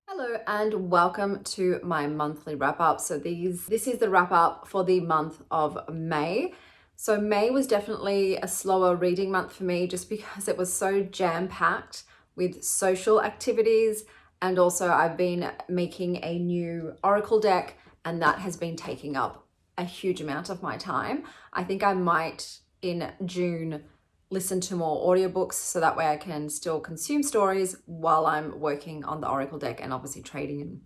Hello and welcome to my monthly wrap up. So this is the wrap up for the month of May. So May was definitely a slower reading month for me just because it was so jam-packed with social activities, and also I've been making a new Oracle deck and that has been taking up a huge amount of my time. I think I might in June listen to more audiobooks so that way I can still consume stories while I'm working on the Oracle deck and obviously trading and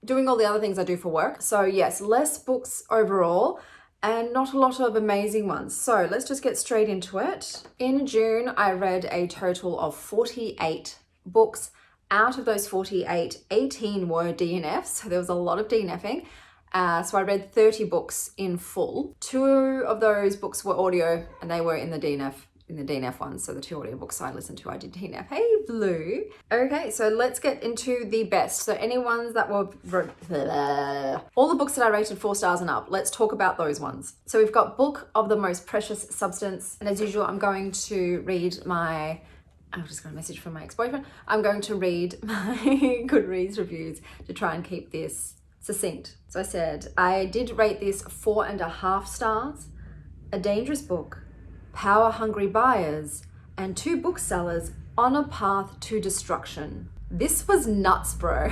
doing all the other things I do for work. So yes, less books overall and not a lot of amazing ones. So let's just get straight into it. In June, I read a total of 48 books. Out of those 48, 18 were DNFs. So there was a lot of DNFing. So I read 30 books in full. 2 of those books were audio and they were in the DNF ones. So the 2 audiobooks I listened to, I did DNF. Hey, Blue. Okay, so let's get into the best. So any ones that were, all the books that I rated 4 stars and up, let's talk about those ones. So we've got Book of the Most Precious Substance. And as usual, I'm going to read I just got a message from my ex-boyfriend. I'm going to read my Goodreads reviews to try and keep this succinct. So I said, I did rate this 4.5 stars. A dangerous book, power-hungry buyers, and 2 booksellers on a path to destruction. This was nuts, bro.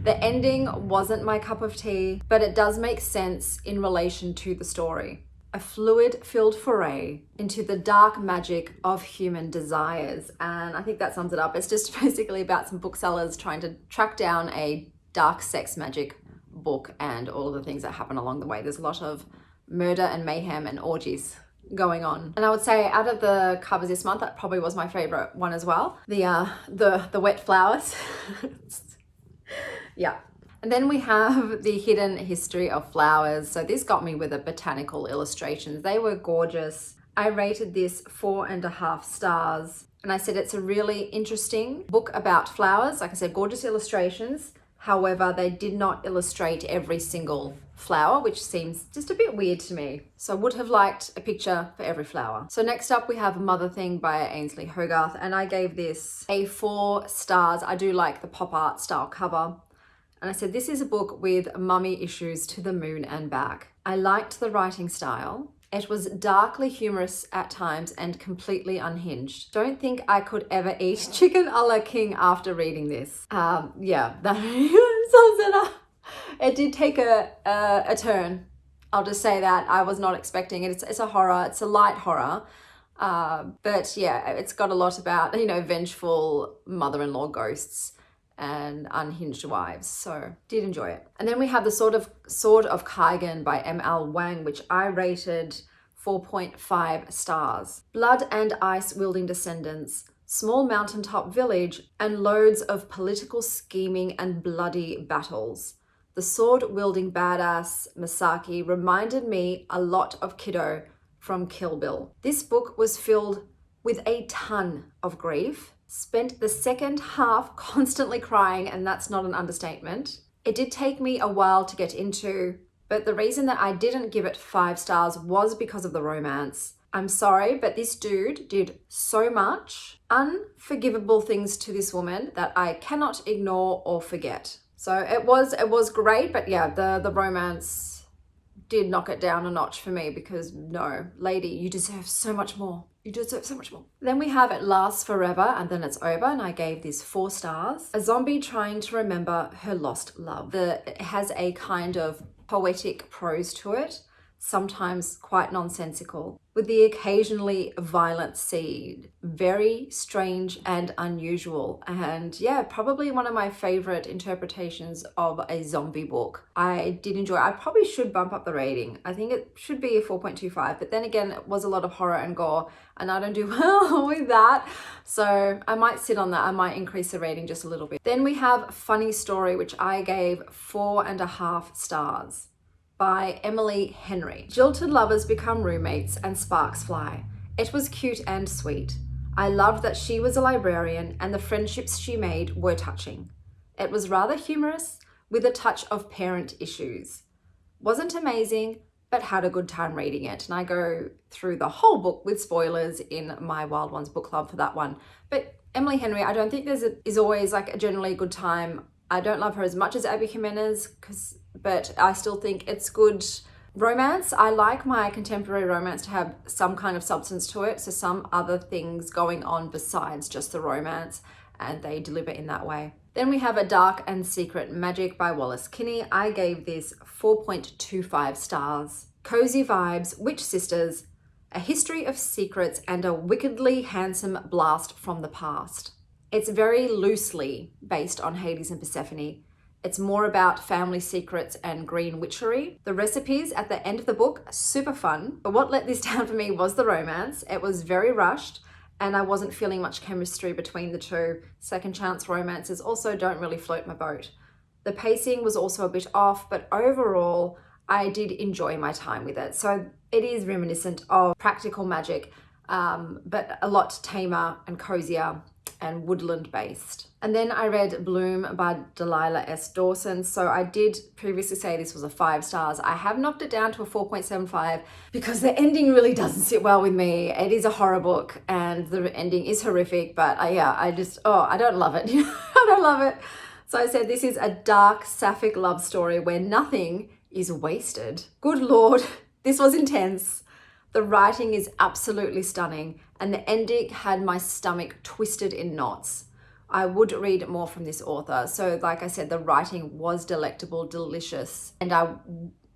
The ending wasn't my cup of tea, but it does make sense in relation to the story. A fluid-filled foray into the dark magic of human desires. And I think that sums it up. It's just basically about some booksellers trying to track down a dark sex magic book and all of the things that happen along the way. There's a lot of murder and mayhem and orgies going on. And I would say out of the covers this month, that probably was my favorite one as well. The wet flowers. Yeah. And then we have The Hidden History of Flowers. So this got me with the botanical illustrations. They were gorgeous. I rated this 4.5 stars. And I said it's a really interesting book about flowers. Like I said, gorgeous illustrations. However, they did not illustrate every single flower, which seems just a bit weird to me. So I would have liked a picture for every flower. So next up we have Motherthing by Ainsley Hogarth, and I gave this a 4 stars. I do like the pop art style cover. And I said, this is a book with mummy issues to the moon and back. I liked the writing style. It was darkly humorous at times and completely unhinged. Don't think I could ever eat chicken a la king after reading this. Yeah, that sums it up. It did take a turn. I'll just say that. I was not expecting it. It's a horror. It's a light horror. But yeah, it's got a lot about, vengeful mother-in-law ghosts and unhinged wives. So did enjoy it. And then we have the Sword of Kaigen by M.L. Wang, which I rated 4.5 stars. Blood and ice wielding descendants, small mountaintop village, and loads of political scheming and bloody battles. The sword-wielding badass Masaki reminded me a lot of Kiddo from Kill Bill. This book was filled with a ton of grief. Spent the second half constantly crying, and that's not an understatement. It did take me a while to get into, but the reason that I didn't give it 5 stars was because of the romance. I'm sorry, but this dude did so much unforgivable things to this woman that I cannot ignore or forget. So it was great, but yeah, the romance did knock it down a notch for me because no, lady, you deserve so much more. You deserve so much more. Then we have It Lasts Forever and Then It's Over, and I gave this 4 stars. A zombie trying to remember her lost love. It has a kind of poetic prose to it, sometimes quite nonsensical, with the occasionally violent seed. Very strange and unusual. And yeah, probably one of my favorite interpretations of a zombie book. I did enjoy it. I probably should bump up the rating. I think it should be a 4.25, but then again, it was a lot of horror and gore, and I don't do well with that. So I might sit on that. I might increase the rating just a little bit. Then we have Funny Story, which I gave 4.5 stars. By Emily Henry. Jilted lovers become roommates and sparks fly. It was cute and sweet. I loved that she was a librarian and the friendships she made were touching. It was rather humorous with a touch of parent issues. Wasn't amazing, but had a good time reading it. And I go through the whole book with spoilers in my Wild Ones book club for that one. But Emily Henry, I don't think is always like a generally good time I don't love her as much as Abby Jimenez, but I still think it's good romance. I like my contemporary romance to have some kind of substance to it, so some other things going on besides just the romance, and they deliver in that way. Then we have A Dark and Secret Magic by Wallace Kinney. I gave this 4.25 stars. Cozy vibes, witch sisters, a history of secrets, and a wickedly handsome blast from the past. It's very loosely based on Hades and Persephone. It's more about family secrets and green witchery. The recipes at the end of the book are super fun, but what let this down for me was the romance. It was very rushed, and I wasn't feeling much chemistry between the two. Second chance romances also don't really float my boat. The pacing was also a bit off, but overall, I did enjoy my time with it. So it is reminiscent of Practical Magic, but a lot tamer and cozier and woodland based. And then I read Bloom by Delilah S. Dawson. So I did previously say this was a 5 stars. I have knocked it down to a 4.75 because the ending really doesn't sit well with me. It is a horror book and the ending is horrific, but I don't love it. I don't love it. So I said this is a dark sapphic love story where nothing is wasted. Good Lord, this was intense. The writing is absolutely stunning, and the ending had my stomach twisted in knots. I would read more from this author. So like I said, the writing was delectable, delicious, and I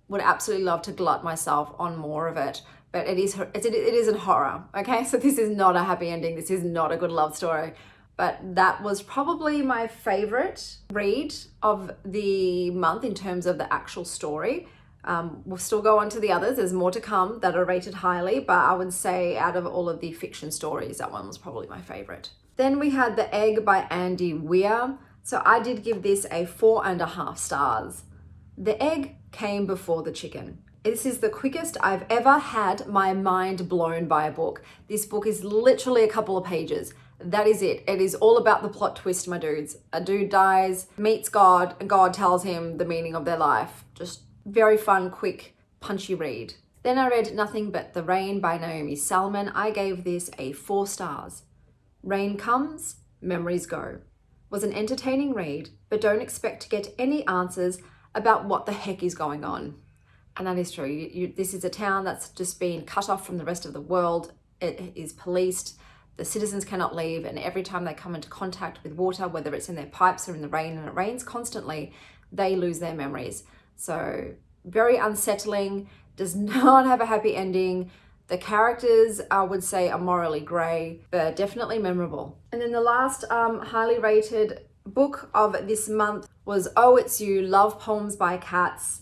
would absolutely love to glut myself on more of it. But it isn't horror, okay? So this is not a happy ending. This is not a good love story. But that was probably my favorite read of the month in terms of the actual story. We'll still go on to the others. There's more to come that are rated highly, but I would say out of all of the fiction stories, that one was probably my favorite. Then we had The Egg by Andy Weir. So I did give this a 4.5 stars. The egg came before the chicken. This is the quickest I've ever had my mind blown by a book. This book is literally a couple of pages. That is it. It is all about the plot twist, my dudes. A dude dies, meets God, and God tells him the meaning of their life. Just very fun, quick, punchy read. Then I read Nothing But the Rain by Naomi Salmon. I gave this a 4 stars. Rain comes, memories go. Was an entertaining read, but don't expect to get any answers about what the heck is going on. And that is true. This is a town that's just been cut off from the rest of the world. It is policed. The citizens cannot leave, and every time they come into contact with water, whether it's in their pipes or in the rain, and it rains constantly, they lose their memories. So very unsettling, does not have a happy ending. The characters, I would say, are morally grey, but definitely memorable. And then the last highly rated book of this month was Oh, It's You, Love Poems by Cats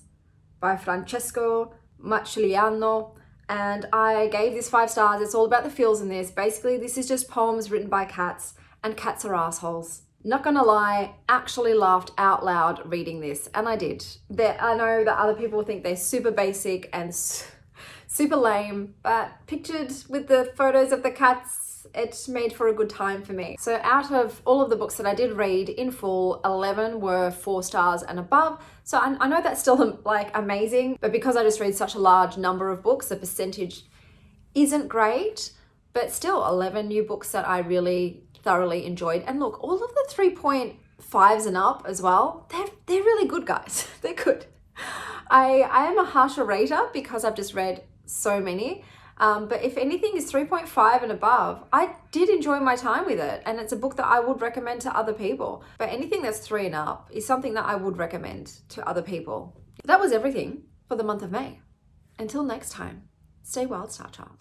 by Francesco Macciliano. And I gave this 5 stars. It's all about the feels in this. Basically, this is just poems written by cats, and cats are assholes. Not gonna lie, actually laughed out loud reading this, and I did. I know that other people think they're super basic and super lame, but pictured with the photos of the cats, it made for a good time for me. So out of all of the books that I did read in full, 11 were 4 stars and above. So I know that's still like amazing, but because I just read such a large number of books, the percentage isn't great, but still 11 new books that I really thoroughly enjoyed. And look, all of the 3.5s and up as well, they're really good, guys. They're good. I am a harsher rater because I've just read so many. But if anything is 3.5 and above, I did enjoy my time with it. And it's a book that I would recommend to other people. But anything that's 3 and up is something that I would recommend to other people. That was everything for the month of May. Until next time, stay wild, Star Child.